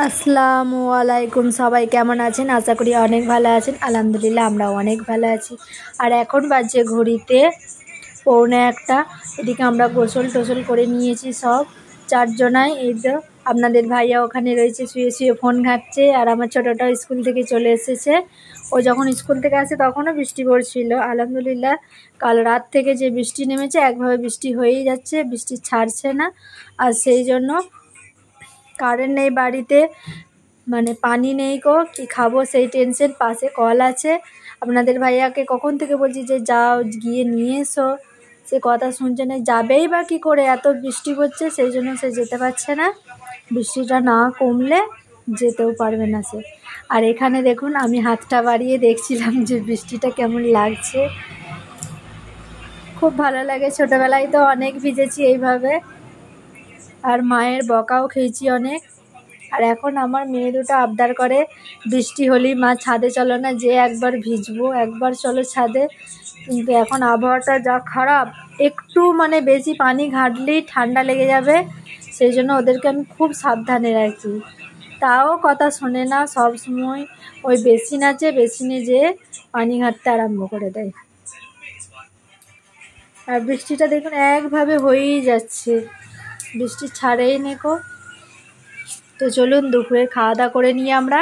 আসসালামু আলাইকুম। সবাই কেমন আছেন? আশা করি অনেক ভালো আছেন। আলহামদুলিল্লাহ আমরাও অনেক ভালো আছি। আর এখন বাজছে ঘড়িতে 1:45। এদিকে আমরা গোসল টোসল করে নিয়েছি সব চারজনাই। এই তো আপনাদের ভাইয়া ওখানে রয়েছে, শুয়ে শুয়ে ফোন ঘাঁটছে। আর আমার ছোটোটাও স্কুল থেকে চলে এসেছে। ও যখন স্কুল থেকে আসে তখনও বৃষ্টি পড়ছিল। আলহামদুলিল্লাহ কাল রাত থেকে যে বৃষ্টি নেমেছে, একভাবে বৃষ্টি হয়েই যাচ্ছে, বৃষ্টি ছাড়ছে না। আর সেই জন্য কারেন্ট নেই বাড়িতে, মানে পানি নেই গো, কি খাবো সেই টেনশন। পাশে কল আছে, আপনাদের ভাইয়াকে কখন থেকে বলছি যে যাও গিয়ে নিয়ে এসো, সে কথা শুনছে না। যাবেই বা কী করে, এত বৃষ্টি পড়ছে, সেই জন্য সে যেতে পারছে না। বৃষ্টিটা না কমলে যেতেও পারবে না সে। আর এখানে দেখুন আমি হাতটা বাড়িয়ে দেখছিলাম যে বৃষ্টিটা কেমন লাগছে। খুব ভালো লাগে, ছোটোবেলায় তো অনেক ভিজেছি এইভাবে, আর মায়ের বকাও খেয়েছি অনেক। আর এখন আমার মেয়ে দুটো আবদার করে বৃষ্টি হলেই মা ছাদে চলো না, যে একবার ভিজবো, একবার চলো ছাদে। কিন্তু এখন আবহাওয়াটা যা খারাপ, একটু মানে বেশি পানি ঘাঁটলেই ঠান্ডা লেগে যাবে, সেই জন্য ওদেরকে আমি খুব সাবধানে রাখি। তাও কথা শোনে না, সব সময় ওই বেসিন আছে, বেসিনে যেয়ে পানি ঘাঁটতে আরম্ভ করে দেয়। আর বৃষ্টিটা দেখুন একভাবে হয়েই যাচ্ছে, বৃষ্টি ছাড়েই নেকো। তো চলুন দুপুরে খাওয়া দাওয়া করে নিই আমরা।